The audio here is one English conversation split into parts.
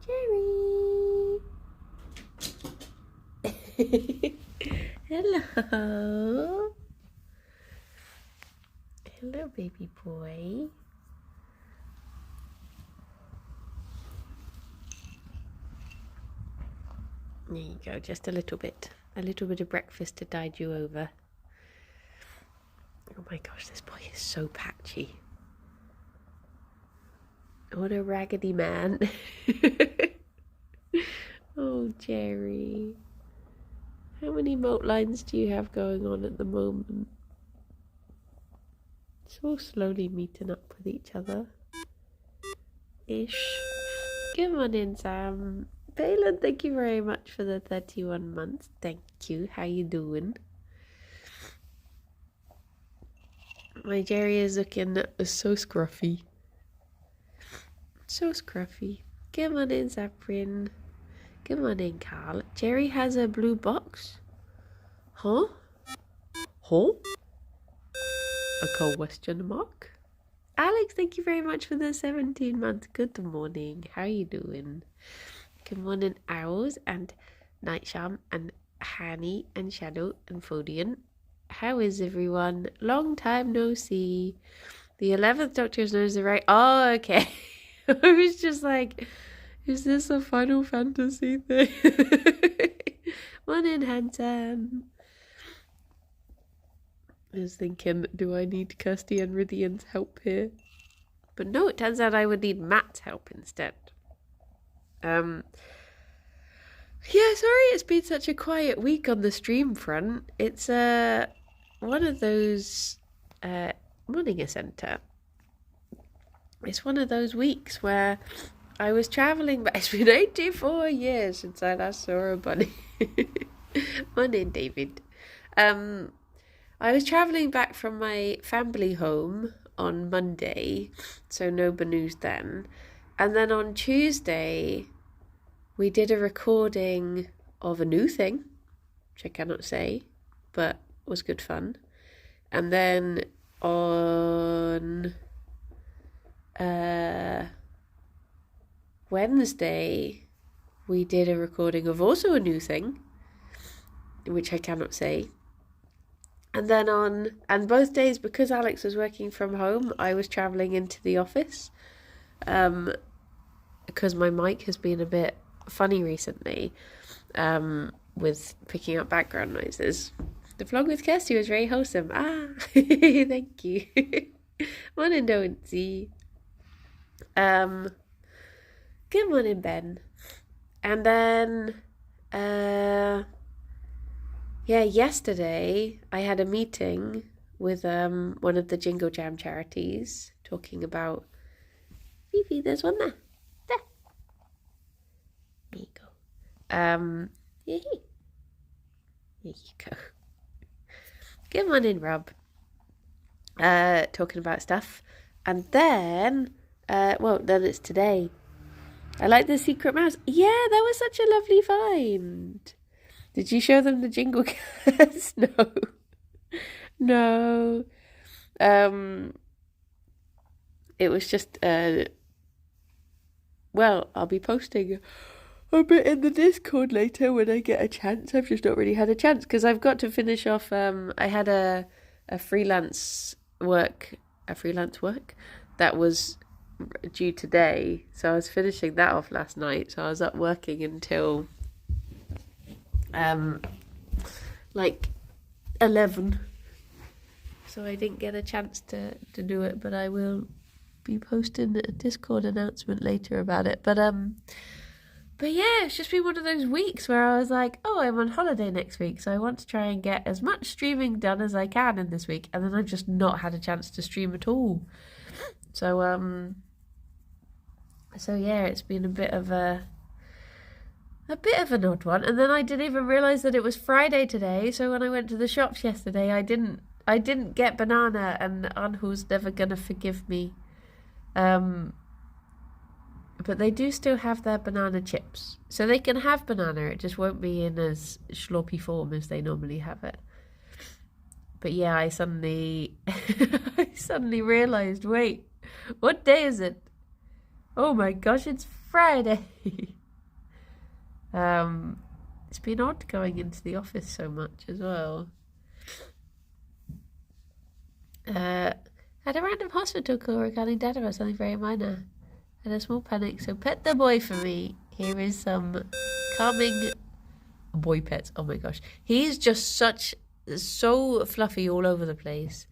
Gerry. Hello. Hello, baby boy. There you go, just a little bit of breakfast to tide you over. Oh my gosh, this boy is so patchy. What a raggedy man. Oh, Gerry. How many moat lines do you have going on at the moment? So slowly meeting up with each other. Ish. Come on in, Sam. Palin, thank you very much for the 31 months. Thank you. How you doing? My Gerry is looking so scruffy. So scruffy. Come on in, Zaprin. Come on in, Carl. Gerry has a blue box? Huh? Huh? A question mark? Alex, thank you very much for the 17 months. Good morning. How are you doing? Good morning, Owls and Nightsham and Hanny and Shadow and Fodian. How is everyone? Long time no see. The 11th Doctor's knows the right... Oh, okay. I was just like, is this a Final Fantasy thing? Morning, handsome. I was thinking, do I need Kirsty and Rydian's help here? But no, it turns out I would need Matt's help instead. Yeah, sorry it's been such a quiet week on the stream front. It's one of those morning a centre. It's one of those weeks where I was travelling, but it's been 84 years since I last saw a bunny. Morning, David. I was travelling back from my family home on Monday, so no Banus then. And then on Tuesday, we did a recording of a new thing, which I cannot say, but was good fun. And then on Wednesday, we did a recording of also a new thing, which I cannot say. And then and both days, because Alex was working from home, I was travelling into the office. Because my mic has been a bit funny recently, with picking up background noises. The vlog with Kirsty was very wholesome. Thank you. Morning, Don'tsy. Good morning, Ben. And then, yesterday I had a meeting with one of the Jingle Jam charities talking about Fifi. There's one there. There you go. Here you go. Good morning, Rob. Talking about stuff, and then then it's today. I like the secret mouse. Yeah, that was such a lovely find. Did you show them the jingle cats? No. It was just I'll be posting a bit in the Discord later when I get a chance. I've just not really had a chance because I've got to finish off. I had a freelance work that was due today, so I was finishing that off last night. So I was up working until 11. So I didn't get a chance to do it, but I will be posting a Discord announcement later about it. But yeah, it's just been one of those weeks where I was like, oh, I'm on holiday next week, so I want to try and get as much streaming done as I can in this week, and then I've just not had a chance to stream at all. So yeah, it's been a bit of an odd one. And then I didn't even realise that it was Friday today, so when I went to the shops yesterday, I didn't get banana, and Anhu's never gonna forgive me. But they do still have their banana chips. So they can have banana, it just won't be in as sloppy form as they normally have it. But yeah, I suddenly realised, wait, what day is it? Oh my gosh, it's Friday. It's been odd going into the office so much as well. Had a random hospital call regarding dad about something very minor. Had a small panic, so pet the boy for me. Here is some calming boy pets. Oh my gosh. He's just so fluffy all over the place.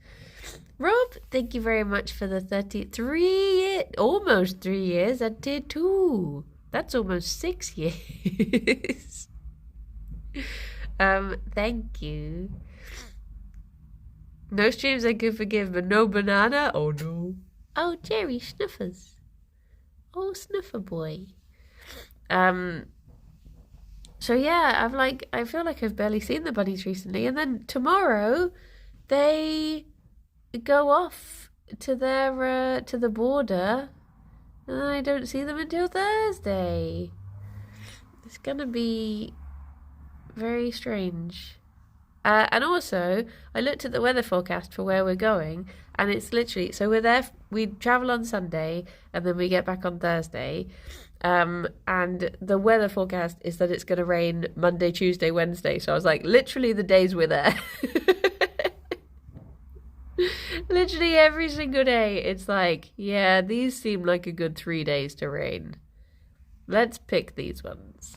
Rob, thank you very much for the 33, almost 3 years at tier 2. That's almost 6 years. Thank you. No streams I could forgive, but no banana? Oh no. Oh, Gerry, Snuffers. Oh, Snuffer boy. So yeah, I feel like I've barely seen the bunnies recently, and then tomorrow they go off to their to the border, and I don't see them until Thursday. It's gonna be very strange. And also, I looked at the weather forecast for where we're going, and it's literally, so we travel on Sunday, and then we get back on Thursday. And the weather forecast is that it's going to rain Monday, Tuesday, Wednesday. So I was like, literally the days we're there. Literally every single day, it's like, yeah, these seem like a good 3 days to rain. Let's pick these ones.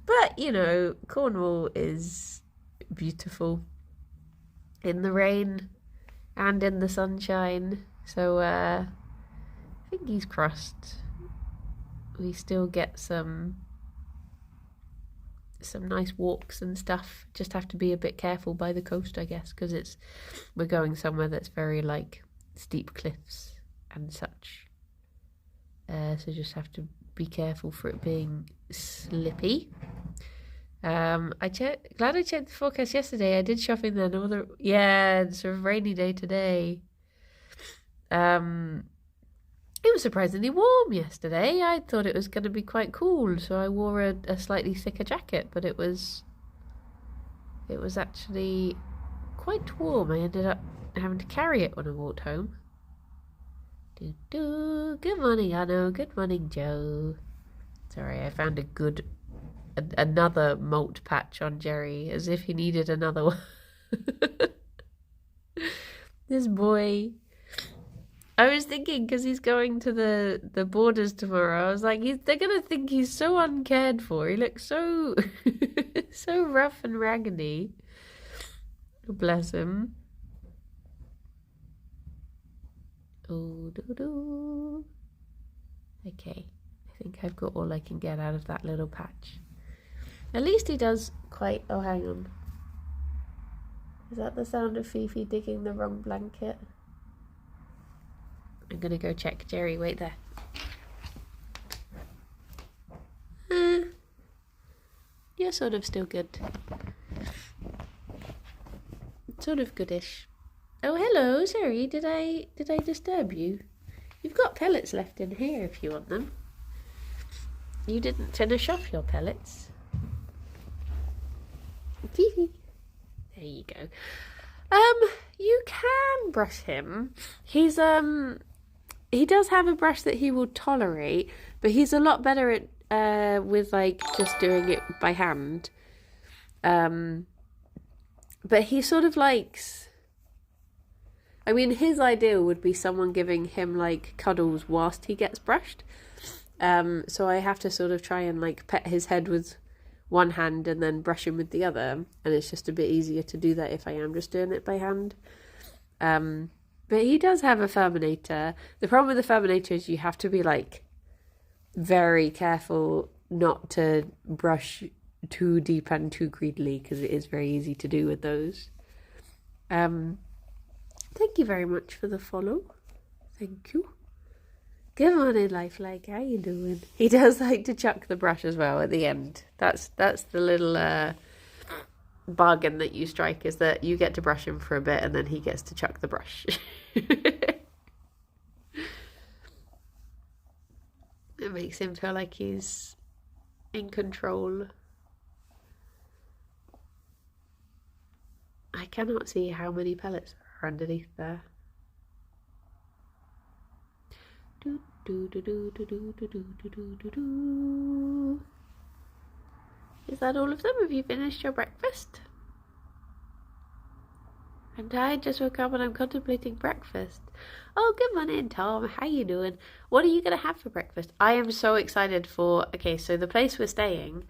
But, you know, Cornwall is beautiful in the rain and in the sunshine. So, fingers crossed we still get some nice walks and stuff. Just have to be a bit careful by the coast, I guess, because we're going somewhere that's very, like, steep cliffs and such. So just have to be careful for it being slippy. Glad I checked the forecast yesterday. I did shopping then. It's a rainy day today. It was surprisingly warm yesterday. I thought it was going to be quite cool, so I wore a slightly thicker jacket, but it was actually quite warm. I ended up having to carry it when I walked home. Good morning, Anno. Good morning, Joe. Sorry, I found another molt patch on Gerry, as if he needed another one. This boy. I was thinking, because he's going to the borders tomorrow, I was like, they're going to think he's so uncared for. He looks so, so rough and raggedy. Bless him. Oh, do. Okay, I think I've got all I can get out of that little patch. At least he does quite... Oh, hang on. Is that the sound of Fifi digging the wrong blanket? I'm going to go check. Gerry, wait there. You're sort of still good. Sort of goodish. Oh, hello, sorry. Did I disturb you? You've got pellets left in here if you want them. You didn't finish off your pellets. Fifi. There you go. You can brush him. He does have a brush that he will tolerate, but he's a lot better at with like just doing it by hand. But he sort of likes... I mean, his ideal would be someone giving him like cuddles whilst he gets brushed. So I have to sort of try and like pet his head with one hand and then brush him with the other, and it's just a bit easier to do that if I am just doing it by hand. But he does have a Furminator. The problem with the Furminator is you have to be like very careful not to brush too deep and too greedily, because it is very easy to do with those. Thank you very much for the follow. Thank you. Good morning, Lifelike. How you doing? He does like to chuck the brush as well at the end. That's the little bargain that you strike, is that you get to brush him for a bit and then he gets to chuck the brush. It makes him feel like he's in control. I cannot see how many pellets are underneath there. Do do do do do do do do do do do. Is that all of them? Have you finished your breakfast? And I just woke up and I'm contemplating breakfast. Oh, good morning, Tom. How you doing? What are you going to have for breakfast? I am so excited for... Okay, so the place we're staying,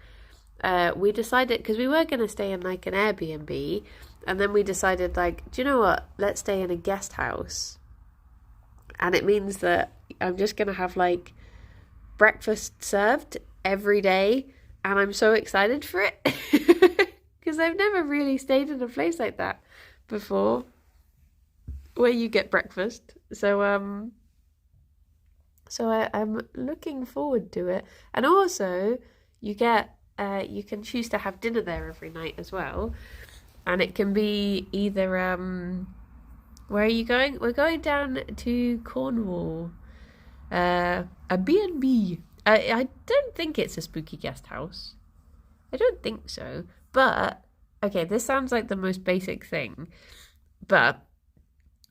we decided... Because we were going to stay in like an Airbnb. And then we decided like, do you know what? Let's stay in a guest house. And it means that I'm just going to have like breakfast served every day. And I'm so excited for it. Because I've never really stayed in a place like that before, where you get breakfast. So I'm looking forward to it. And also you get you can choose to have dinner there every night as well. And it can be either where are you going? We're going down to Cornwall. A B&B. I don't think it's a spooky guest house. I don't think so. But okay, this sounds like the most basic thing, but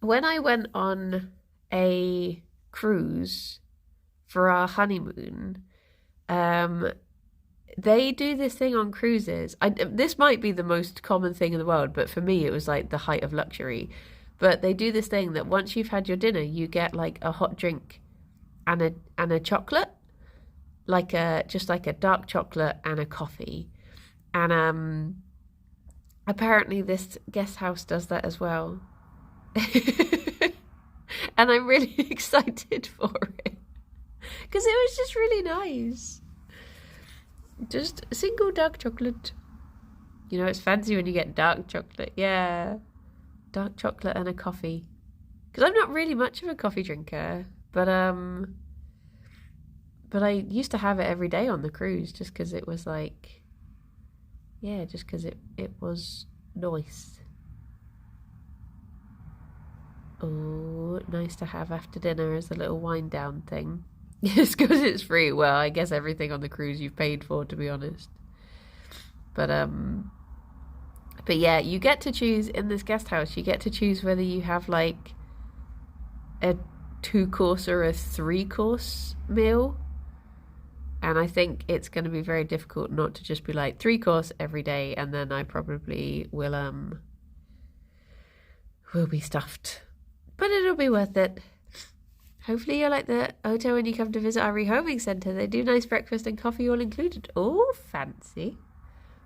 when I went on a cruise for our honeymoon, they do this thing on cruises. This might be the most common thing in the world, but for me it was like the height of luxury. But they do this thing that once you've had your dinner, you get like a hot drink and a chocolate, just like a dark chocolate and a coffee. And apparently this guest house does that as well. And I'm really excited for it. Because it was just really nice. Just a single dark chocolate. You know, it's fancy when you get dark chocolate. Yeah. Dark chocolate and a coffee. Because I'm not really much of a coffee drinker. But I used to have it every day on the cruise just because it was like... Yeah, just because it was nice. Oh, nice to have after dinner as a little wind down thing. Just because it's free. Well, I guess everything on the cruise you've paid for, to be honest. But yeah, you get to choose in this guest house. You get to choose whether you have like a 2-course or a 3-course meal. And I think it's going to be very difficult not to just be like 3-course every day, and then I probably will be stuffed. But it'll be worth it. Hopefully you'll like the hotel when you come to visit our rehoming centre. They do nice breakfast and coffee all included. Oh, fancy.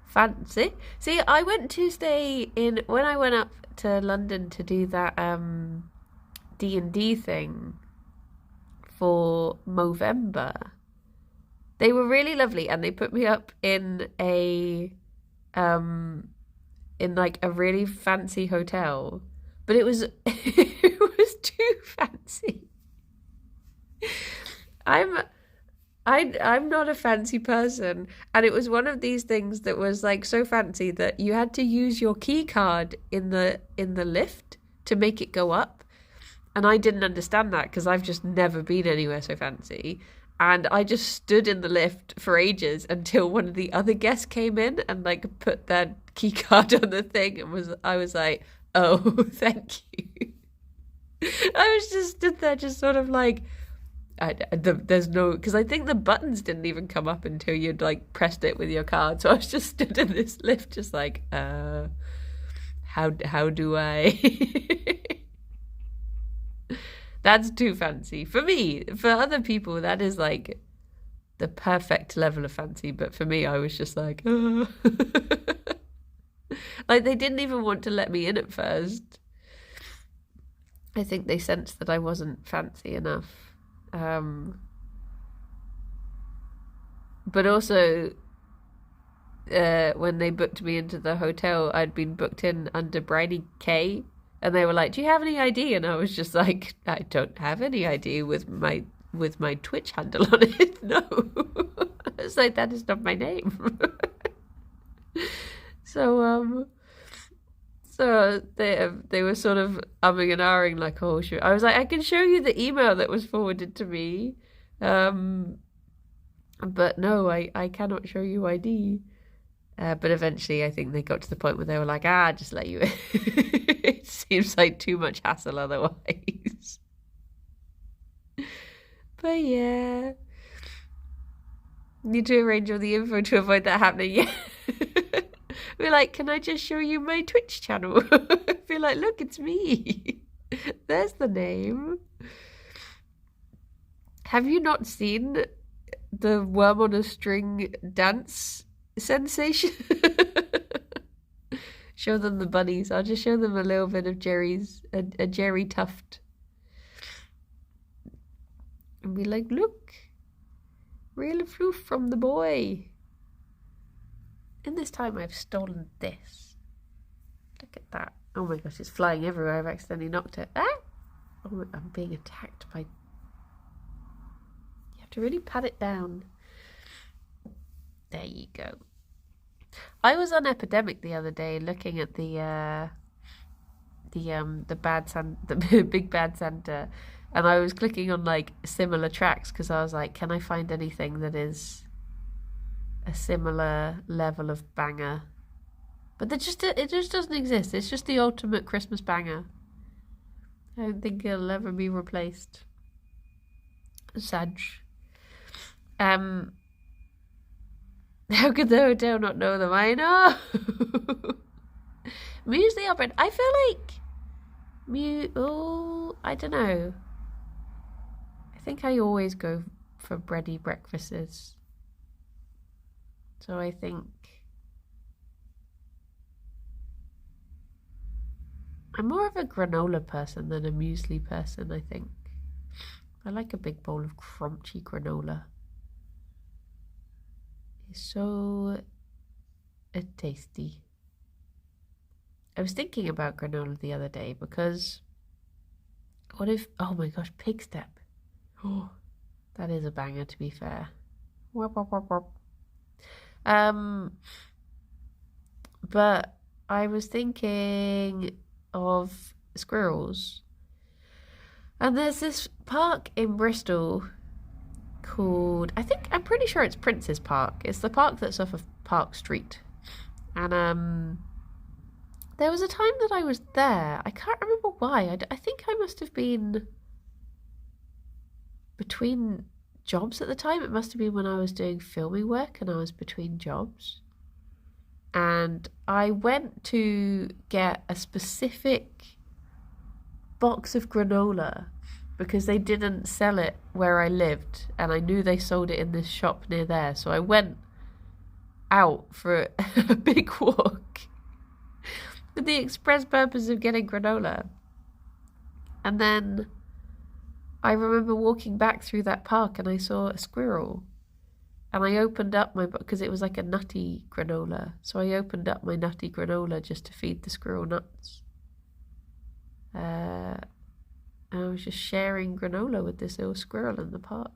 Fancy. See, I went to stay in... When I went up to London to do that D&D thing for Movember... They were really lovely, and they put me up in like a really fancy hotel, but it was it was too fancy. I'm not a fancy person, and it was one of these things that was like so fancy that you had to use your key card in the lift to make it go up, and I didn't understand that because I've just never been anywhere so fancy. And I just stood in the lift for ages until one of the other guests came in and like put their key card on the thing, and I was like, oh, thank you. I was just stood there just sort of like, there's no, because I think the buttons didn't even come up until you'd like pressed it with your card. So I was just stood in this lift just like, how do I... That's too fancy. For me, for other people, that is like the perfect level of fancy. But for me, I was just like, oh. Like they didn't even want to let me in at first. I think they sensed that I wasn't fancy enough. But also, when they booked me into the hotel, I'd been booked in under Bridie K. And they were like, do you have any ID? And I was just like, I don't have any ID with my Twitch handle on it. No. I was like, that is not my name. So they were sort of umming and ahhing like, oh, sure. I was like, I can show you the email that was forwarded to me. But no, I cannot show you ID. But eventually I think they got to the point where they were like, just let you in. It seems like too much hassle otherwise. But yeah. Need to arrange all the info to avoid that happening. Yeah. We're like, can I just show you my Twitch channel? Be like, look, it's me. There's the name. Have you not seen the worm on a string dance sensation? Show them the bunnies. I'll just show them a little bit of Gerry's, a Gerry tuft. And be like, look, real floof from the boy. In this time I've stolen this. Look at that. Oh my gosh, it's flying everywhere. I've accidentally knocked it. Ah! Oh, I'm being attacked by... You have to really pat it down. There you go. I was on Epidemic the other day looking at the big bad Santa, and I was clicking on like similar tracks because I was like, can I find anything that is a similar level of banger? But it just doesn't exist. It's just the ultimate Christmas banger. I don't think it'll ever be replaced. Sad. How could the hotel not know them? I know. Muse the Opera. I feel like I don't know. I think I always go for bready breakfasts. So I think I'm more of a granola person than a muesli person, I think. I like a big bowl of crunchy granola. It's so tasty. I was thinking about granola the other day because what if, oh my gosh, pig step. Oh, that is a banger, to be fair. But I was thinking of squirrels. And there's this park in Bristol called, I'm pretty sure it's Prince's Park. It's the park that's off of Park Street. And there was a time that I was there. I can't remember why. I think I must have been between jobs at the time. It must have been when I was doing filming work and I was between jobs. And I went to get a specific box of granola because they didn't sell it where I lived, and I knew they sold it in this shop near there. So I went out for a big walk for the express purpose of getting granola. And then I remember walking back through that park and I saw a squirrel. And I opened up my book because it was like a nutty granola. So I opened up my nutty granola just to feed the squirrel nuts. And I was just sharing granola with this little squirrel in the park.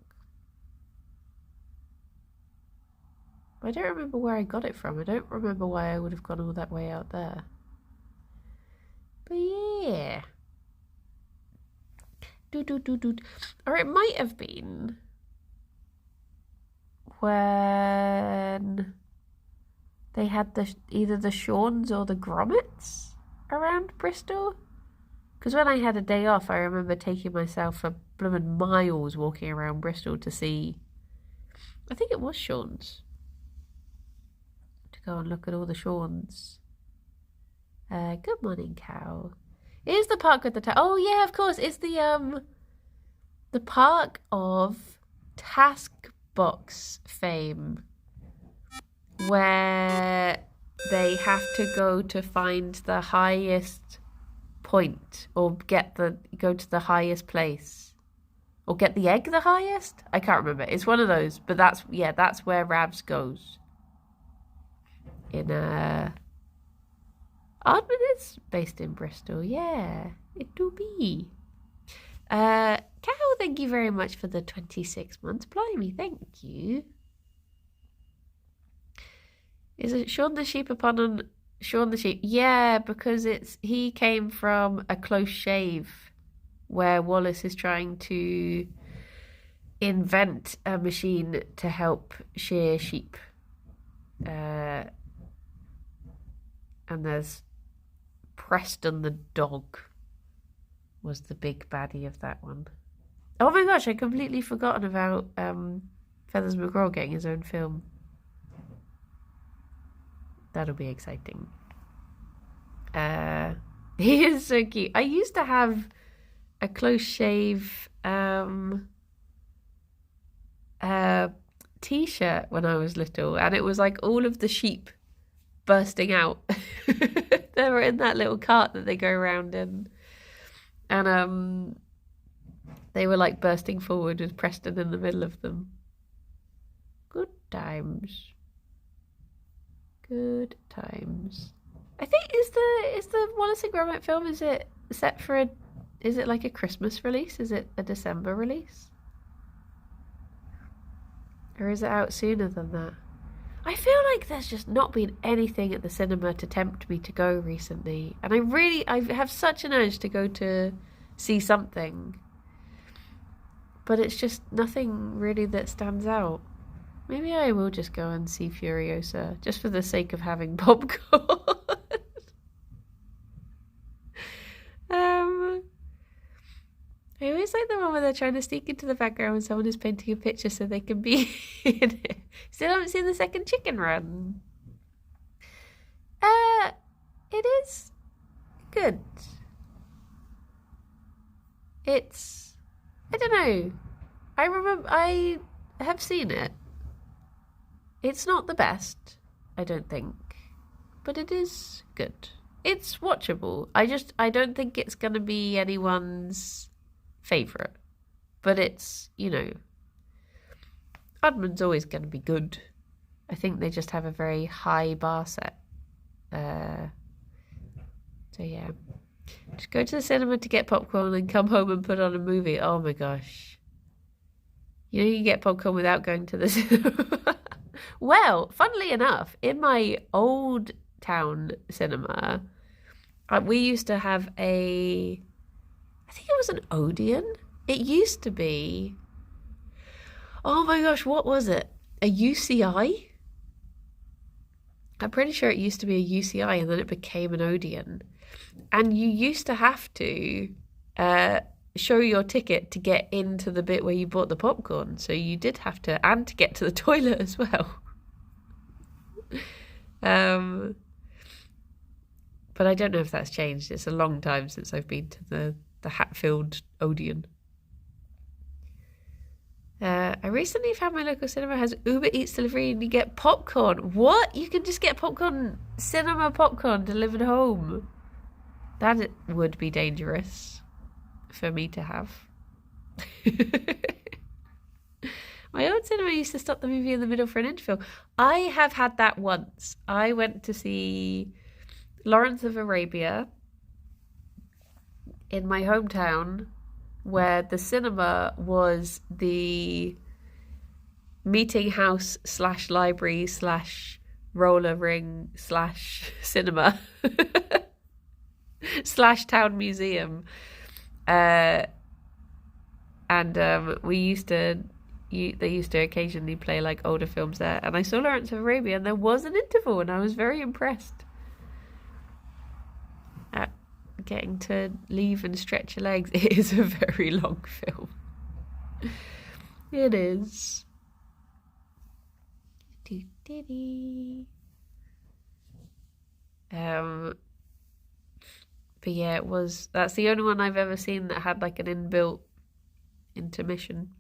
I don't remember where I got it from. I don't remember why I would have gone all that way out there. But yeah. Or it might have been when they had either the Shawns or the Grommets around Bristol. Because when I had a day off, I remember taking myself for blooming miles walking around Bristol to see, I think it was Shawns, to go and look at all the Shawns. Good morning, cow. It is the park with the oh yeah, of course, it's the park of Task Box fame, where they have to go to find the highest point or go to the highest place or get the egg the highest. I can't remember. It's one of those, but that's where Ravs goes. In Ardman is based in Bristol. Yeah, it do be. Cow, thank you very much for the 26 months. Blimey, thank you. Is it Shaun the Sheep upon Shaun the Sheep? Yeah, because he came from a close shave where Wallace is trying to invent a machine to help shear sheep. And there's Preston the dog was the big baddie of that one. Oh my gosh, I completely forgotten about Feathers McGraw getting his own film. That'll be exciting. He is so cute. I used to have a close shave t-shirt when I was little, and it was like all of the sheep bursting out. They were in that little cart that they go around in, and they were like bursting forward with Preston in the middle of them. Good times. Good times. I think is the Wallace and Gromit film, is it set for is it like a Christmas release? Is it a December release? Or is it out sooner than that? I feel like there's just not been anything at the cinema to tempt me to go recently. And I have such an urge to go to see something. But it's just nothing really that stands out. Maybe I will just go and see Furiosa, just for the sake of having popcorn. I always like the one where they're trying to sneak into the background when someone is painting a picture so they can be in it. Still haven't seen the second Chicken Run. It is good. It's, I don't know. I have seen it. It's not the best, I don't think, but it is good. It's watchable. I don't think it's going to be anyone's favourite, but it's, Aardman's always going to be good. I think they just have a very high bar set. So yeah, just go to the cinema to get popcorn and come home and put on a movie. Oh my gosh. You can get popcorn without going to the cinema. Well, funnily enough, in my old town cinema, we used to have I think it was an Odeon. It used to be, oh my gosh, what was it? A UCI? I'm pretty sure it used to be a UCI and then it became an Odeon. And you used to have to show your ticket to get into the bit where you bought the popcorn. So you did have to, and to get to the toilet as well. But I don't know if that's changed. It's a long time since I've been to the Hatfield Odeon. I recently found my local cinema has Uber Eats delivery and you get popcorn. What? You can just get popcorn, cinema popcorn delivered home? That would be dangerous for me to have. My old cinema used to stop the movie in the middle for an interval. I have had that once. I went to see Lawrence of Arabia in my hometown, where the cinema was the meeting house / library / roller ring / cinema / town museum. And they used to occasionally play like older films there, and I saw Lawrence of Arabia and there was an interval and I was very impressed at getting to leave and stretch your legs. It is a very long film. It is. But yeah, that's the only one I've ever seen that had like an inbuilt intermission.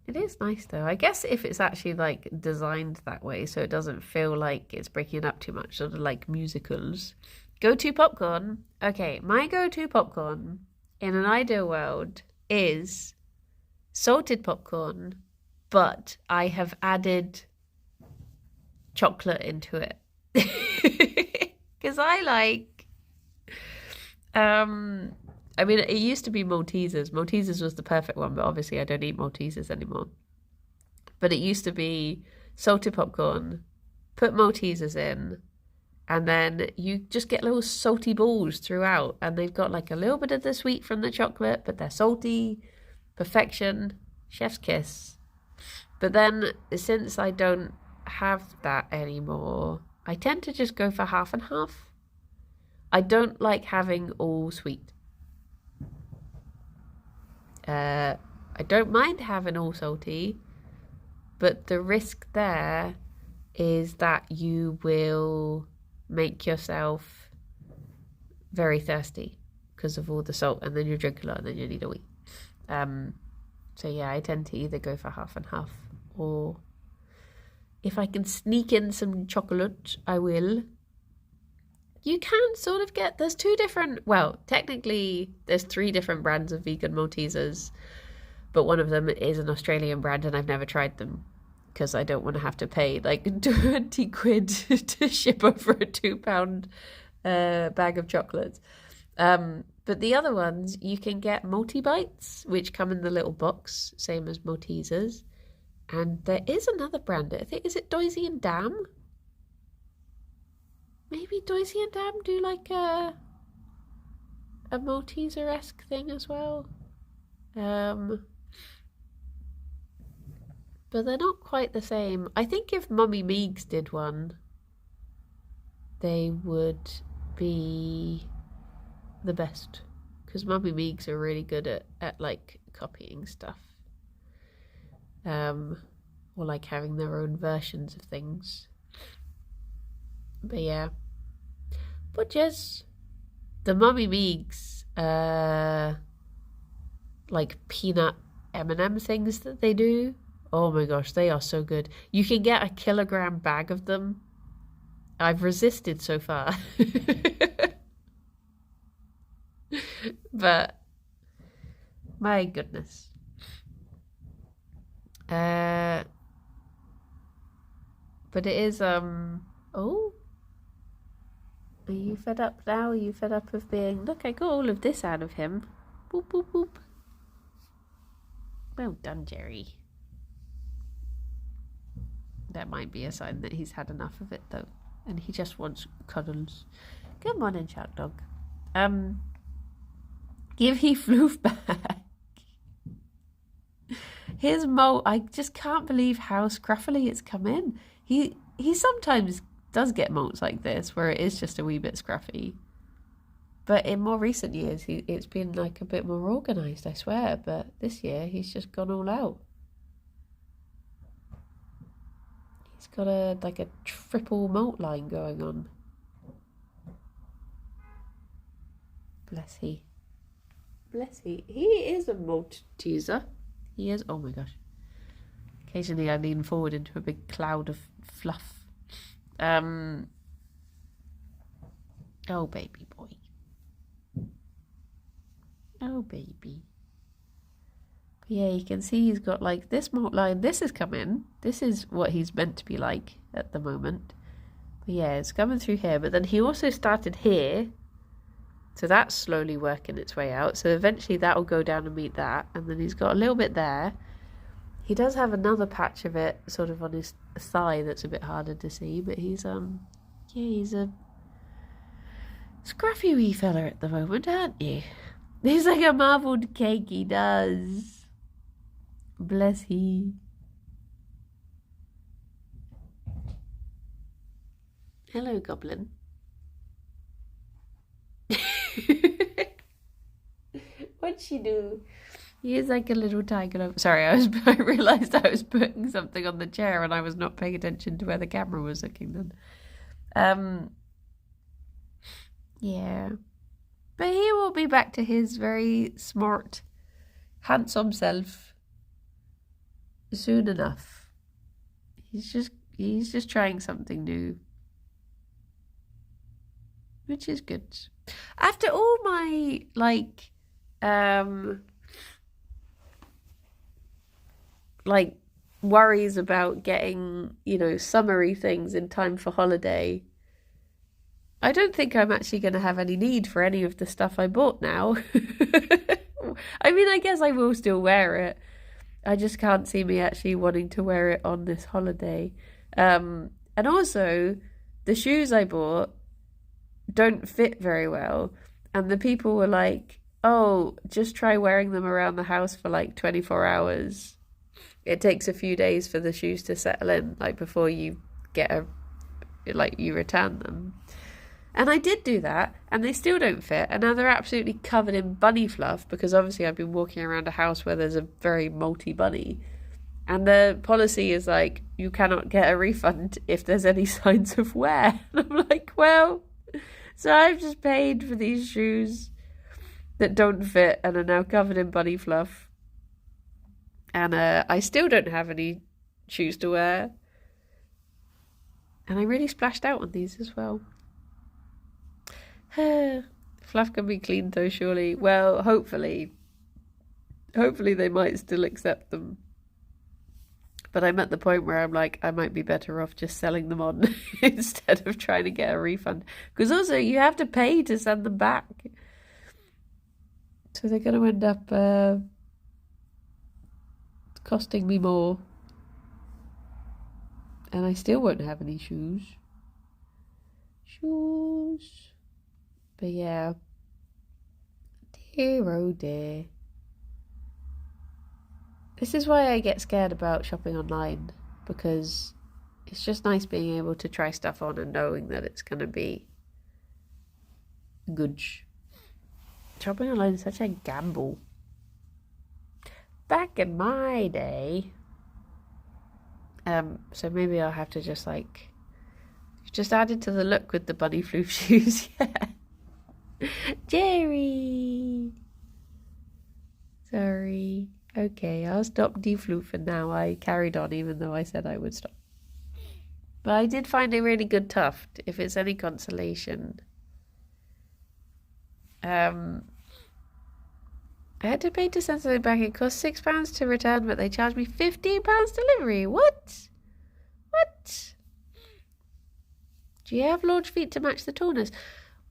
It is nice though. I guess if it's actually like designed that way so it doesn't feel like it's breaking it up too much, sort of like musicals. Go-to popcorn. Okay, my go-to popcorn in an ideal world is salted popcorn, but I have added chocolate into it. Because I like I mean, it used to be Maltesers. Maltesers was the perfect one, but obviously I don't eat Maltesers anymore. But it used to be salted popcorn, put Maltesers in, and then you just get little salty balls throughout. And they've got like a little bit of the sweet from the chocolate, but they're salty. Perfection. Chef's kiss. But then, since I don't have that anymore, I tend to just go for half and half. I don't like having all sweet. I don't mind having all salty, but the risk there is that you will make yourself very thirsty because of all the salt, and then you drink a lot and then you need a wee. So yeah, I tend to either go for half and half, or if I can sneak in some chocolate, I will. You can sort of get, there's technically there's 3 different brands of vegan Maltesers, but one of them is an Australian brand and I've never tried them because I don't want to have to pay like 20 quid to ship over a £2 bag of chocolates. But the other ones, you can get multi-bites, which come in the little box, same as Maltesers. And there is another brand, I think, is it Doisy and Dam? Maybe Doisy and Dam do like a Malteser-esque thing as well. But they're not quite the same. I think if Mummy Meegs did one, they would be the best. Because Mummy Meegs are really good at like copying stuff. Or like having their own versions of things. But yeah. But just the Mummy Meegs like peanut M&M things that they do. Oh my gosh, they are so good. You can get a kilogram bag of them. I've resisted so far. But my goodness. But it is oh, are you fed up now? Are you fed up of being, look, I got all of this out of him. Boop boop boop. Well done, Gerry. That might be a sign that he's had enough of it though, and he just wants cuddles. Good morning, Shark Dog. Give he floof back. His molt, I just can't believe how scruffily it's come in. He sometimes does get molts like this, where it is just a wee bit scruffy. But in more recent years, it's been like a bit more organised, I swear. But this year, he's just gone all out. He's got a triple molt line going on. Bless he. Bless he. He is a Malteser. He is. Oh my gosh. Occasionally I lean forward into a big cloud of fluff. Oh, baby boy. Oh, baby. But yeah, you can see he's got like this molt line. This has come in. This is what he's meant to be like at the moment. But yeah, it's coming through here. But then he also started here. So that's slowly working its way out. So eventually that will go down and meet that. And then he's got a little bit there. He does have another patch of it sort of on his thigh that's a bit harder to see. But he's, yeah, he's a scruffy wee fella at the moment, aren't you? He's like a marbled cake, he does. Bless he. Hello, Goblin. What'd she do? He is like a little tiger. Sorry, I realised I was putting something on the chair and I was not paying attention to where the camera was looking then. Yeah. But he will be back to his very smart, handsome self soon enough. He's just trying something new, which is good. After all my worries about getting, summery things in time for holiday, I don't think I'm actually going to have any need for any of the stuff I bought now. I mean, I guess I will still wear it. I just can't see me actually wanting to wear it on this holiday. And also, the shoes I bought don't fit very well. And the people were like, oh, just try wearing them around the house for like 24 hours. It takes a few days for the shoes to settle in, like before you get you return them. And I did do that, and they still don't fit, and now they're absolutely covered in bunny fluff, because obviously I've been walking around a house where there's a very multi-bunny. And the policy is like, you cannot get a refund if there's any signs of wear. And I'm like, well, so I've just paid for these shoes that don't fit and are now covered in bunny fluff. And I still don't have any shoes to wear. And I really splashed out on these as well. Fluff can be cleaned though, surely. Well, hopefully. Hopefully they might still accept them. But I'm at the point where I'm like, I might be better off just selling them on instead of trying to get a refund. Because also, you have to pay to send them back. So they're going to end up costing me more. And I still won't have any shoes. But yeah. Dear oh dear. This is why I get scared about shopping online, because it's just nice being able to try stuff on and knowing that it's going to be good. Shopping online is such a gamble. Back in my day, so maybe I'll have to just added to the look with the bunny floof shoes. Yeah. Jerry. Sorry. Okay, I'll stop defloofing now. I carried on even though I said I would stop. But I did find a really good tuft, if it's any consolation. I had to pay to send something back. It cost £6 to return, but they charged me £15 delivery. What? What? Do you have large feet to match the tallness?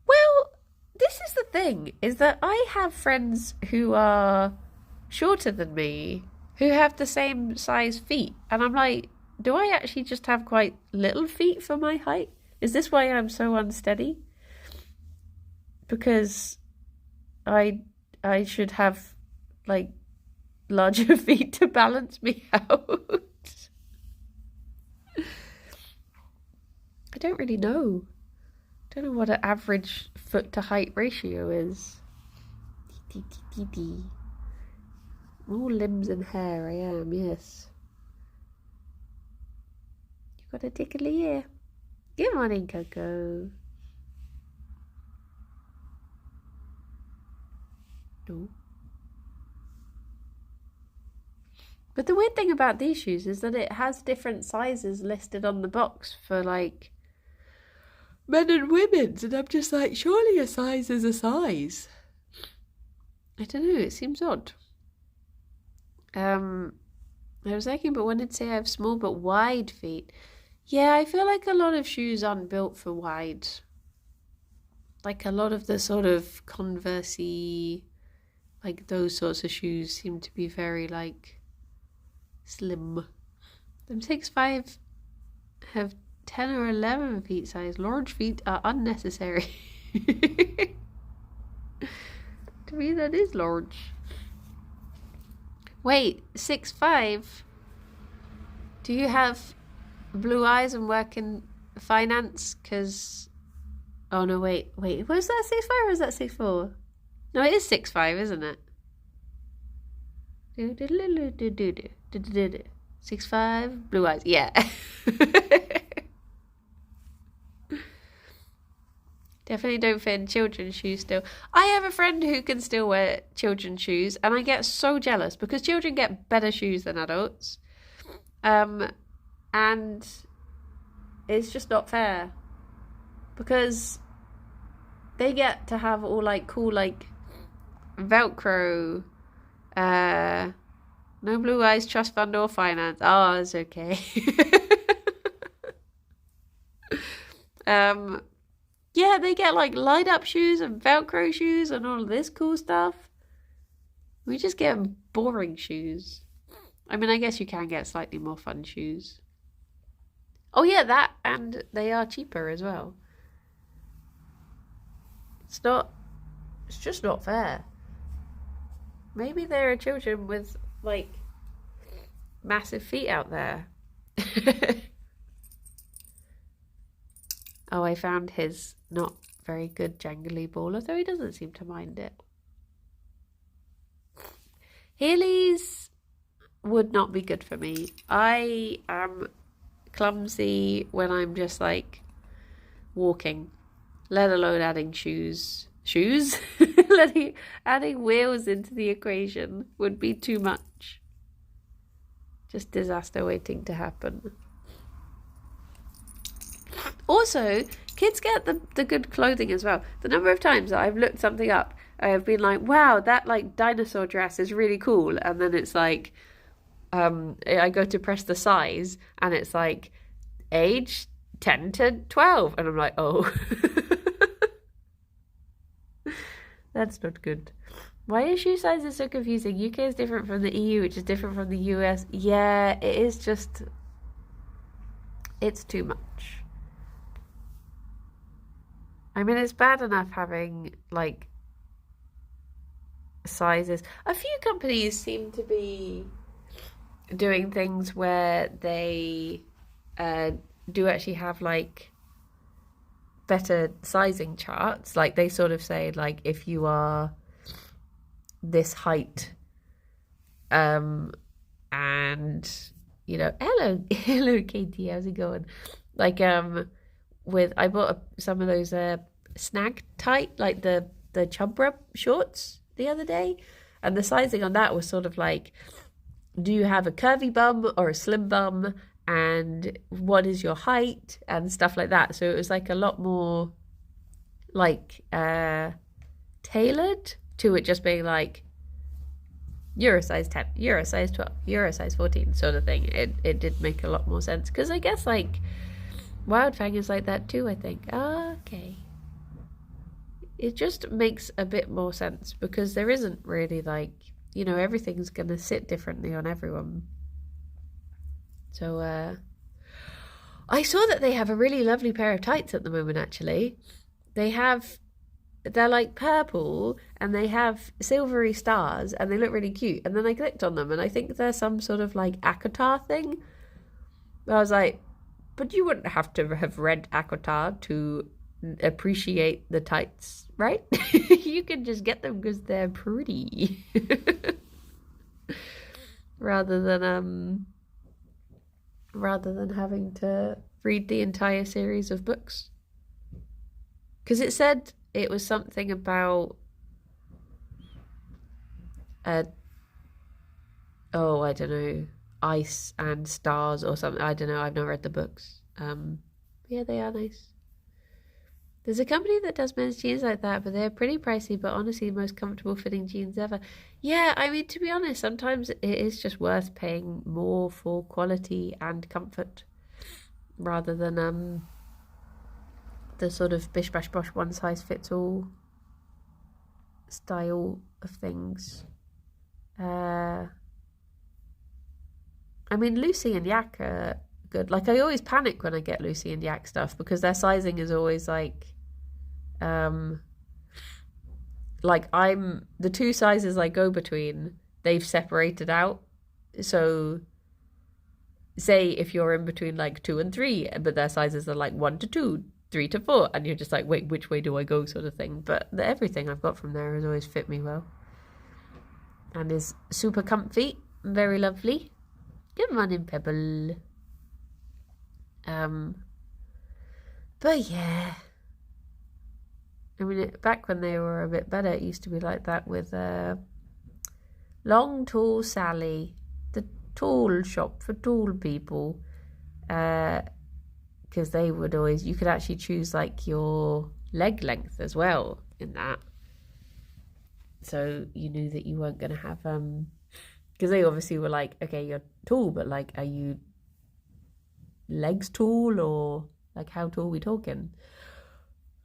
Well, this is the thing, is that I have friends who are shorter than me who have the same size feet, and I'm like, do I actually just have quite little feet for my height? Is this why I'm so unsteady? Because I should have like larger feet to balance me out. I don't really know. I don't know what an average foot to height ratio is. All limbs and hair I am, yes. You got a tickly ear. Good morning, Coco. No. But the weird thing about these shoes is that it has different sizes listed on the box for like men and women's, and I'm just like, surely a size is a size. I don't know, it seems odd. I was thinking, but when did it say I have small but wide feet? Yeah, I feel like a lot of shoes aren't built for wide. Like a lot of the sort of Converse-y, like those sorts of shoes seem to be very like slim. Them 6'5" have 10 or 11 feet size. Large feet are unnecessary. To me, that is large. Wait, 6'5"? Do you have blue eyes and work in finance? Because, oh no, wait, was that 6'5" or is that 6'4"? No, it is 6'5", isn't it? 6'5", blue eyes, yeah. Definitely don't fit in children's shoes still. I have a friend who can still wear children's shoes, and I get so jealous because children get better shoes than adults. And it's just not fair. Because they get to have all like cool like Velcro, no blue eyes, trust fund or finance. Oh, it's okay. Yeah, they get like light up shoes and Velcro shoes and all of this cool stuff. We just get boring shoes. I mean, I guess you can get slightly more fun shoes. Oh yeah, that, and they are cheaper as well. It's just not fair. Maybe there are children with like massive feet out there. Oh, I found his not very good jangly ball, although he doesn't seem to mind it. Heelys would not be good for me. I am clumsy when I'm just like walking, let alone adding shoes. Shoes? Adding wheels into the equation would be too much. Just disaster waiting to happen. Also, kids get the good clothing as well. The number of times that I've looked something up, I have been like, wow, that like dinosaur dress is really cool. And then it's like, I go to press the size and it's like age 10 to 12. And I'm like, oh, that's not good. Why are shoe sizes so confusing? UK is different from the EU, which is different from the US. Yeah, it is just, it's too much. I mean, it's bad enough having, like, sizes. A few companies seem to be doing things where they do actually have, like, better sizing charts. Like, they sort of say, like, if you are this height, and, you know, hello, Katie, how's it going? Like, I bought some of those snag tight, like the chub rub shorts the other day, and the sizing on that was sort of like, do you have a curvy bum or a slim bum, and what is your height and stuff like that. So it was like a lot more like tailored to it just being like, you're a size 10, you're a size 12, you're a size 14 sort of thing. It did make a lot more sense, because I guess like Wildfang is like that too, I think. Okay. It just makes a bit more sense, because there isn't really like, you know, everything's going to sit differently on everyone. So, I saw that they have a really lovely pair of tights at the moment, actually. They're like purple and they have silvery stars and they look really cute. And then I clicked on them and I think they're some sort of like Akatar thing. I was like, but you wouldn't have to have read Akatar to appreciate the tights, right? You can just get them because they're pretty. rather than having to read the entire series of books. Because it said it was something about I don't know, ice and stars or something. I don't know, I've not read the books. Yeah, they are nice. There's a company that does men's jeans like that, but they're pretty pricey, but honestly the most comfortable fitting jeans ever. Yeah, I mean, to be honest, sometimes it is just worth paying more for quality and comfort rather than the sort of bish bash bosh one size fits all style of things. I mean, Lucy and Yak are good. Like, I always panic when I get Lucy and Yak stuff because their sizing is always like the two sizes I go between, they've separated out. So say if you're in between like 2 and 3, but their sizes are like 1 to 2, 3 to 4, and you're just like, wait, which way do I go, sort of thing. But everything I've got from there has always fit me well and is super comfy, very lovely. Good morning, Pebble. But yeah, I mean, back when they were a bit better, it used to be like that with Long Tall Sally, the tall shop for tall people, because they would always, you could actually choose like your leg length as well in that, so you knew that you weren't going to have because they obviously were like, okay, you're tall, but like, are you legs tall, or like how tall are we talking?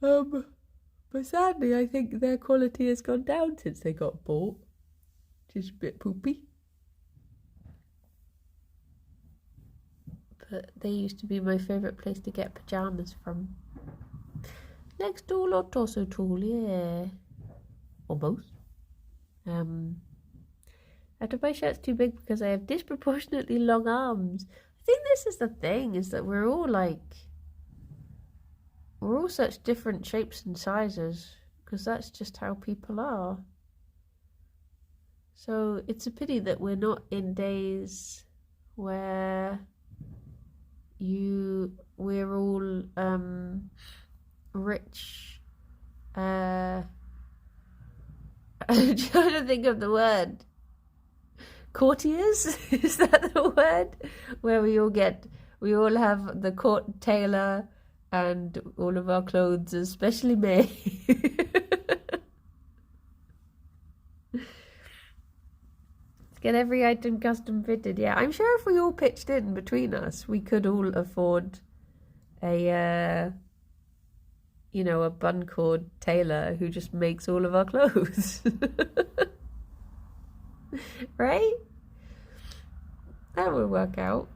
But sadly I think their quality has gone down since they got bought, which is a bit poopy. But they used to be my favourite place to get pyjamas from. Legs tall or torso tall, yeah, or both. I have to buy shirts too big because I have disproportionately long arms. I think this is the thing, is that we're all we're all such different shapes and sizes because that's just how people are. So it's a pity that we're not in days where we're all rich. I'm trying to think of the word. Courtiers? Is that the word? Where we all have the court tailor and all of our clothes are specially made. Get every item custom fitted. Yeah, I'm sure if we all pitched in between us, we could all afford a a bun cord tailor who just makes all of our clothes. Right? That would work out.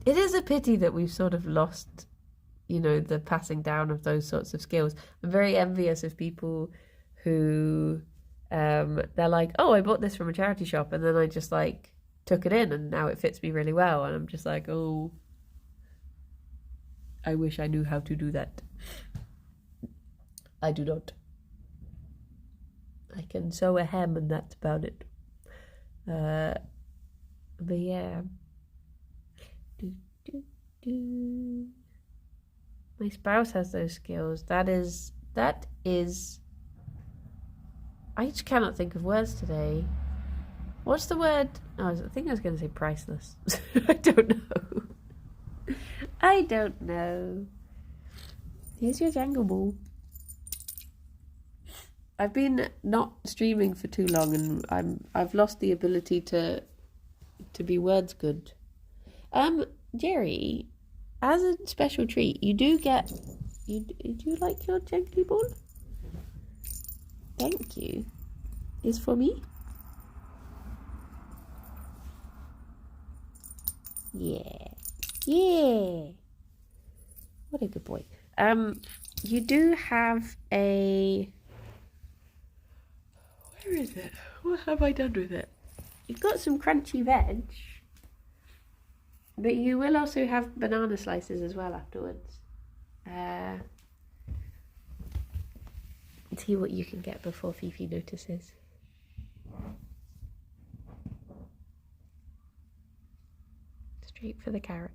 It is a pity that we've sort of lost, the passing down of those sorts of skills. I'm very envious of people who they're like, oh, I bought this from a charity shop and then I just like took it in and now it fits me really well. And I'm just like, oh, I wish I knew how to do that. I do not. I can sew a hem and that's about it. But yeah. My spouse has those skills. That is I just cannot think of words today. What's the word? Oh, I think I was going to say priceless. I don't know. I don't know. Here's your jangle ball. I've been not streaming for too long, and I've lost the ability to be words good. Gerry, as a special treat, you do get. Do you like your jangly ball? Thank you. Is for me? Yeah. Yeah. What a good boy. You do have a... Where is it? What have I done with it? You've got some crunchy veg, but you will also have banana slices as well afterwards. See what you can get before Fifi notices. Straight for the carrot.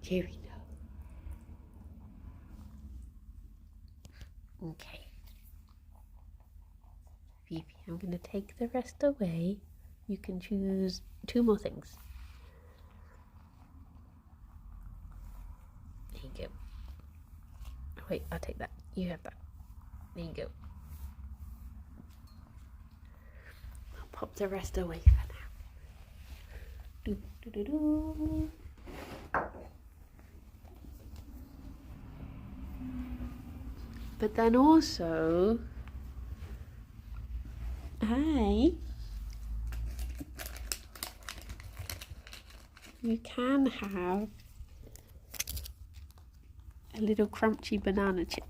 Here we go. Okay. Fifi, I'm going to take the rest away. You can choose 2 more things. There you go. Wait, I'll take that. You have that. There you go. I'll pop the rest away for now. Do. But then also, you can have a little crunchy banana chip.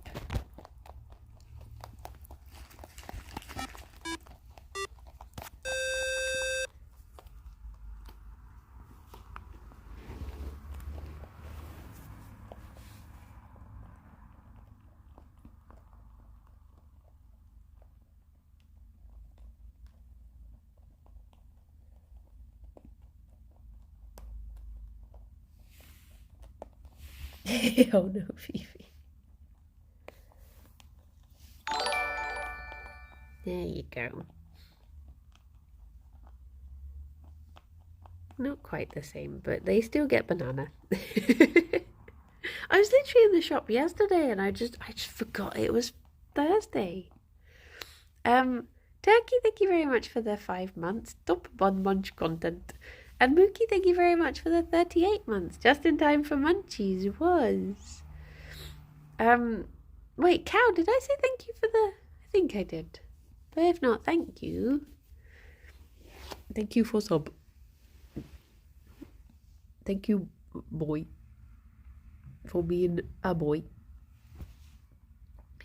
Oh no, Fifi. There you go. Not quite the same, but they still get banana. I was literally in the shop yesterday and I just forgot it was Thursday. Turkey, thank you very much for the 5 months. Top bun munch content. And Mookie, thank you very much for the 38 months. Just in time for munchies was. Wait, Cow, did I say thank you for the... I think I did. But if not, thank you. Thank you for sub. Thank you, boy. For being a boy.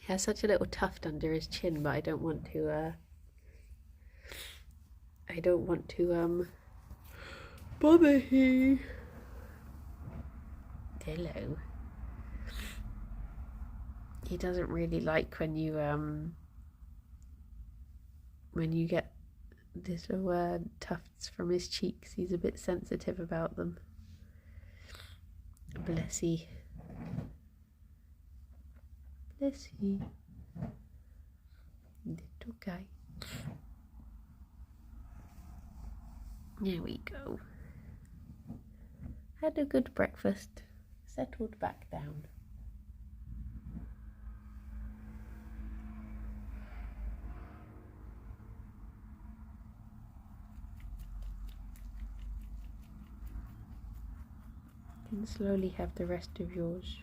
He has such a little tuft under his chin, but I don't want to, bother he. Hello. He doesn't really like when you get little tufts from his cheeks. He's a bit sensitive about them. Bless he. Bless he. Little guy. There we go. Had a good breakfast. Settled back down. Can slowly have the rest of yours.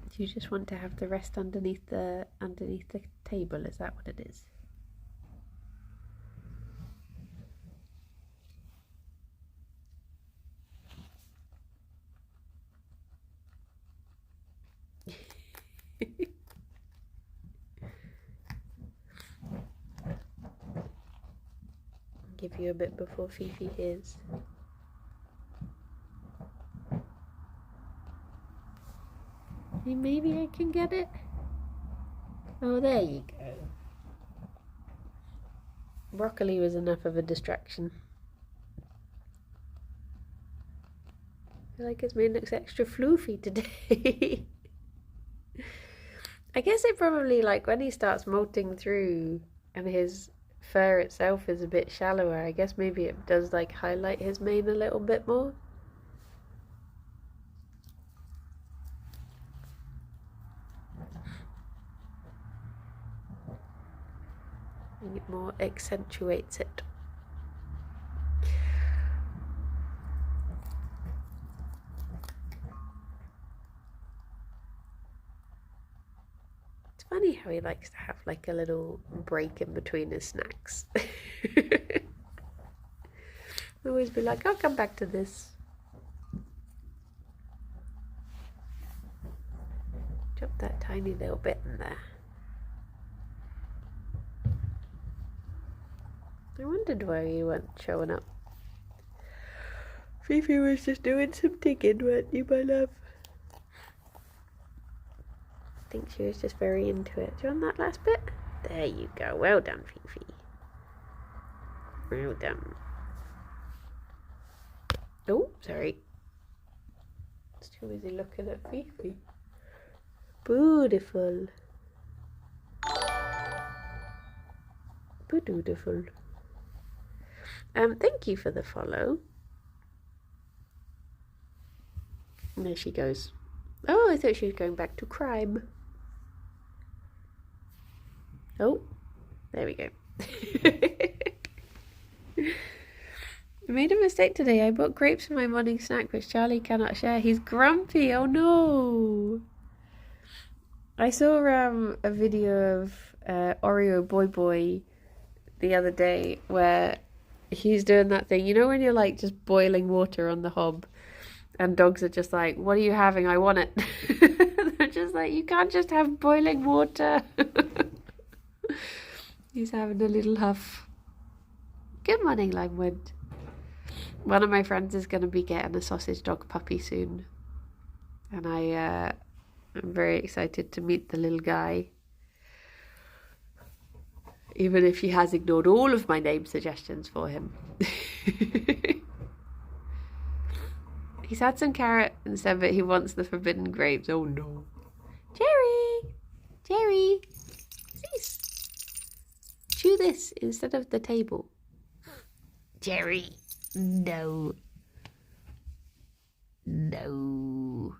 Do you just want to have the rest underneath the table? Is that what it is? Give you a bit before Fifi hears. Maybe I can get it. Oh, there you go. Broccoli was enough of a distraction. I feel like it's made it looks extra floofy today. I guess it probably, like, when he starts molting through and his fur itself is a bit shallower, I guess maybe it does, like, highlight his mane a little bit more. And it more accentuates it. It's funny how he likes to have like a little break in between his snacks. Always be like, I'll come back to this. Drop that tiny little bit in there. I wondered why you weren't showing up. Fifi was just doing some digging, weren't you, my love? I think she was just very into it. Do you want that last bit? There you go. Well done, Fifi. Well done. Oh, sorry. It's too busy looking at Fifi. Beautiful. Beautiful. Thank you for the follow. And there she goes. Oh, I thought she was going back to crime. Oh, there we go. I made a mistake today. I bought grapes for my morning snack, which Charlie cannot share. He's grumpy. Oh no. I saw a video of Oreo Boy Boy the other day where he's doing that thing. You know when you're like just boiling water on the hob and dogs are just like, what are you having? I want it. They're just like, you can't just have boiling water. He's having a little huff. Good morning, Langwood. One of my friends is going to be getting a sausage dog puppy soon. And I'm very excited to meet the little guy. Even if he has ignored all of my name suggestions for him. He's had some carrot and said that he wants the forbidden grapes. Oh no. Gerry! Gerry! Cease! Chew this instead of the table. Gerry! No. No.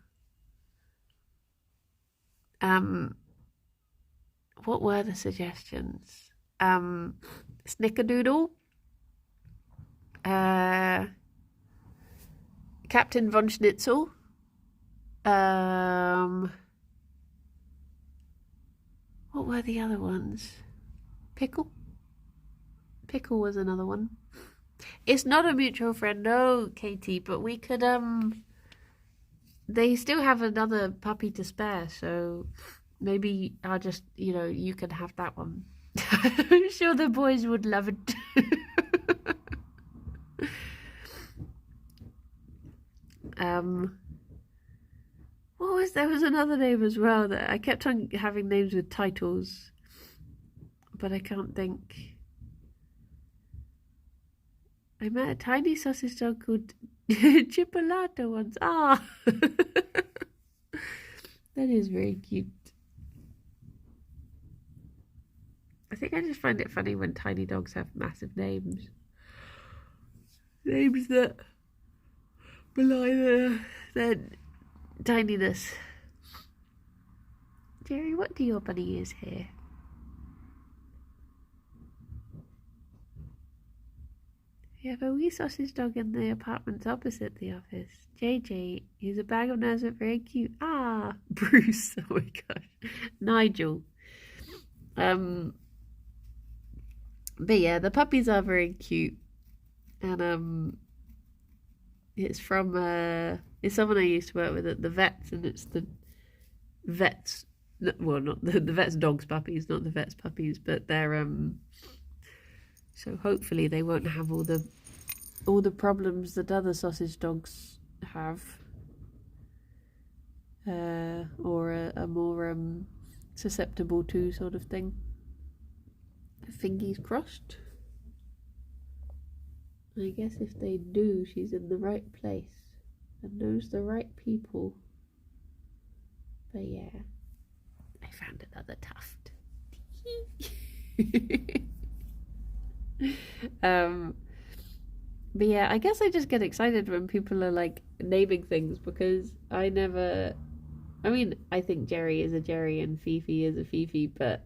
What were the suggestions? Snickerdoodle. Captain von Schnitzel. What were the other ones? Pickle? Pickle was another one. It's not a mutual friend, no, Katie, but we could, they still have another puppy to spare, so maybe I'll just, you can have that one. I'm sure the boys would love it. There was another name as well that I kept on having names with titles, but I can't think. I met a tiny sausage dog called Chipolato once. Ah, that is very cute. I think I just find it funny when tiny dogs have massive names. Names that belie their tininess. Gerry, what do your bunny ears here? We have a wee sausage dog in the apartments opposite the office. JJ, he's a bag of nerves but very cute. Ah, Bruce, oh my gosh. Nigel. But yeah, the puppies are very cute. And it's from it's someone I used to work with at the vets, and it's the vets, well, not the vets dogs puppies, not the vets puppies, but they're so hopefully they won't have all the problems that other sausage dogs have, or are more susceptible to, sort of thing. Fingers crossed. I guess if they do, she's in the right place and knows the right people. But yeah, I found another tuft. But yeah, I guess I just get excited when people are like naming things, because I think Gerry is a Gerry and Fifi is a Fifi, but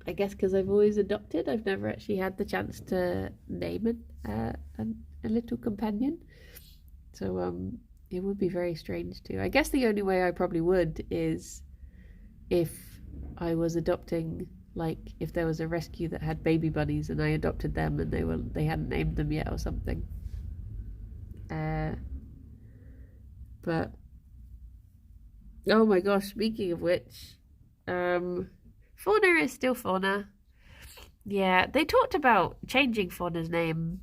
I guess because I've always adopted, I've never actually had the chance to name it a little companion. So it would be very strange to. I guess the only way I probably would is if I was adopting, like if there was a rescue that had baby bunnies and I adopted them and they hadn't named them yet or something. But oh my gosh, speaking of which, Fauna is still Fauna. Yeah, they talked about changing Fauna's name.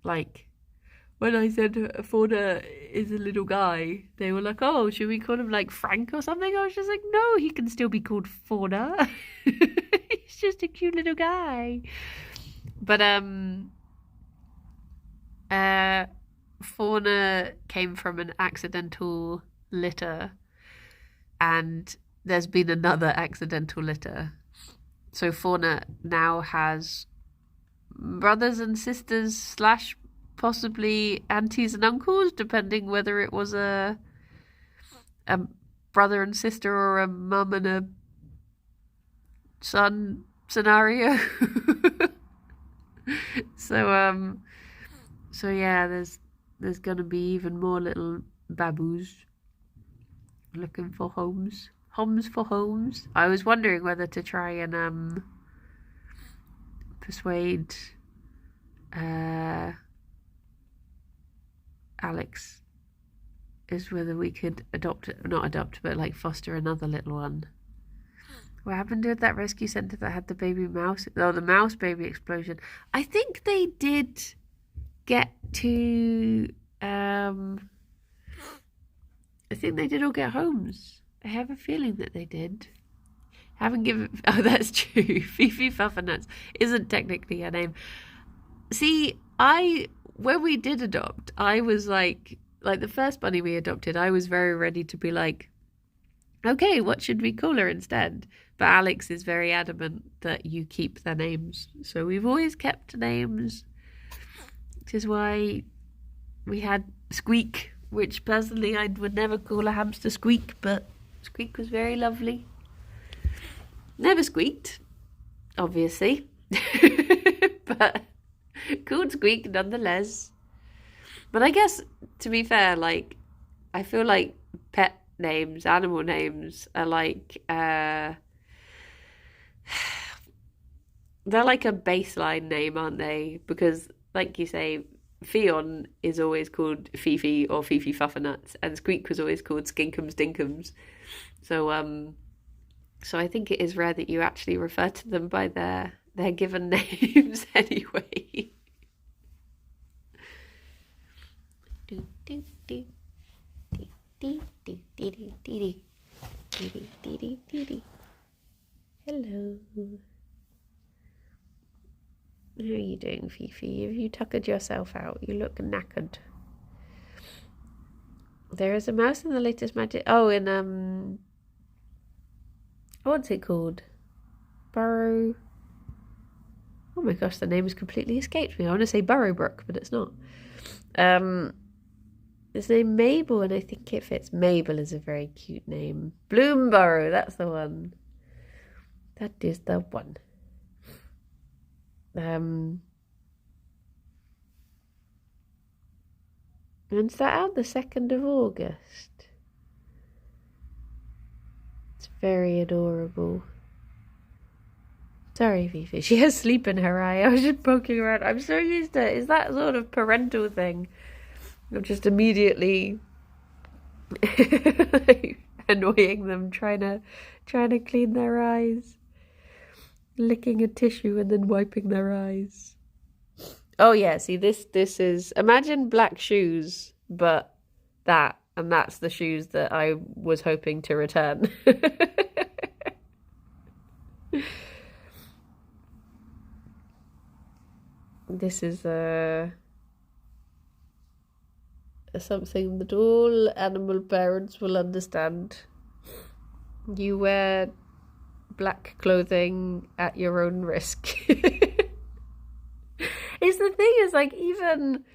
Like, when I said Fauna is a little guy, they were like, oh, should we call him like Frank or something? I was just like, no, he can still be called Fauna. He's just a cute little guy. But Fauna came from an accidental litter, and there's been another accidental litter. So Fauna now has brothers and sisters slash possibly aunties and uncles, depending whether it was a brother and sister or a mum and a son scenario. So yeah, there's gonna be even more little baboos looking for homes. Homes for homes. I was wondering whether to try and persuade Alex is whether we could not adopt, but like foster another little one. What happened with that rescue centre that had the baby mouse? Oh, the mouse baby explosion. I think they did get to I think they did all get homes. I have a feeling that they did. Haven't given... Oh, that's true. Fifi Fuffernuts isn't technically her name. See, when we did adopt, I was like the first bunny we adopted, I was very ready to be like, okay, what should we call her instead? But Alex is very adamant that you keep their names. So we've always kept names, which is why we had Squeak, which personally I would never call a hamster Squeak, but Squeak was very lovely. Never squeaked, obviously, but called Squeak nonetheless. But I guess, to be fair, like, I feel like pet names, animal names are like, they're like a baseline name, aren't they? Because, like you say, Ffion is always called Fifi or Fifi Fuffernuts, and Squeak was always called Skinkums Dinkums. So I think it is rare that you actually refer to them by their given names anyway. Hello. How are you doing, Fifi? Have you tuckered yourself out? You look knackered. There is a mouse in the latest magic... Oh, in, what's it called? Burrow... Oh my gosh, the name has completely escaped me. I want to say Burrowbrook, but it's not. It's named Mabel, and I think it fits. Mabel is a very cute name. Bloomburrow, that's the one. That is the one. When's that out? The 2nd of August. It's very adorable. Sorry, Fifi. She has sleep in her eye. I was just poking around. I'm so used to it. Is that sort of parental thing? I'm just immediately annoying them, trying to clean their eyes, licking a tissue and then wiping their eyes. Oh yeah, see this is, imagine black shoes, but and that's the shoes that I was hoping to return. This is something that all animal parents will understand. You wear black clothing at your own risk. It's the thing is, like, even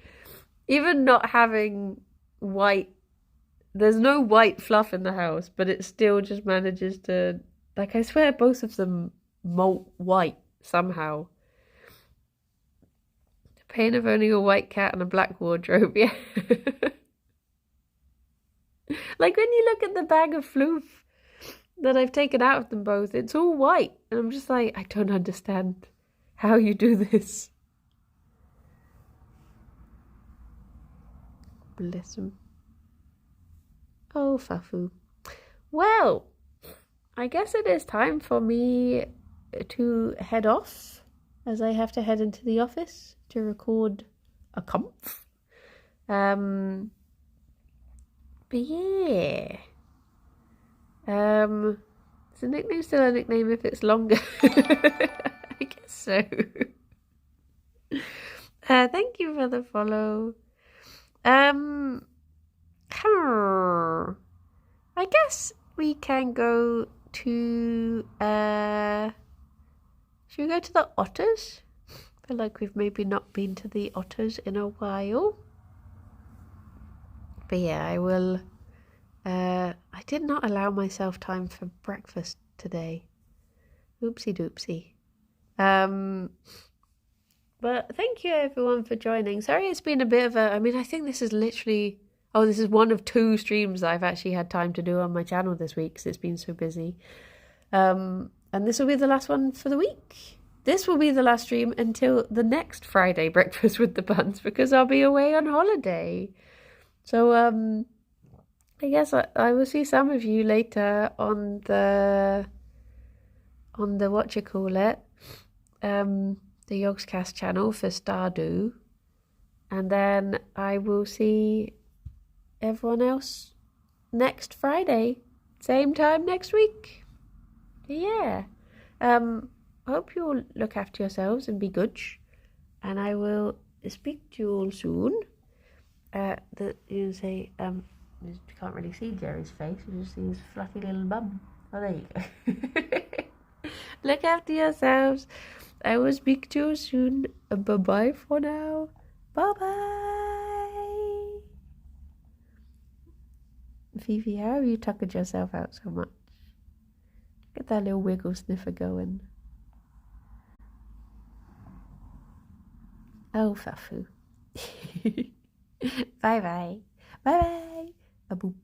not having white, there's no white fluff in the house, but it still just manages to, like, I swear both of them molt white somehow. The pain of owning a white cat and a black wardrobe, yeah. Like, when you look at the bag of floof that I've taken out of them both, it's all white. And I'm just like, I don't understand how you do this. Bless him. Oh, Fafu. Well, I guess it is time for me to head off, as I have to head into the office to record a conf. But yeah. Is a nickname still a nickname if it's longer? I guess so. Thank you for the follow. I guess we can go to should we go to the otters? I feel like we've maybe not been to the otters in a while. But yeah, I will. I did not allow myself time for breakfast today. Oopsie doopsie. But thank you everyone for joining. Sorry it's been a bit of I think this is literally... Oh, this is one of 2 streams that I've actually had time to do on my channel this week because it's been so busy. And this will be the last one for the week. This will be the last stream until the next Friday breakfast with the buns because I'll be away on holiday. So I guess I will see some of you later on the the Yogscast channel for Stardew, and then I will see everyone else next Friday, same time next week. Yeah. I hope you all look after yourselves and be good, and I will speak to you all soon. You say you can't really see Jerry's face, you just see his fluffy little bum. Oh, there you go. Look after yourselves. I will speak to you soon. Bye-bye for now. Bye-bye. Fifi, how have you tuckered yourself out so much? Get that little wiggle sniffer going. Oh, Fafu. Bye-bye. Bye-bye. A boop.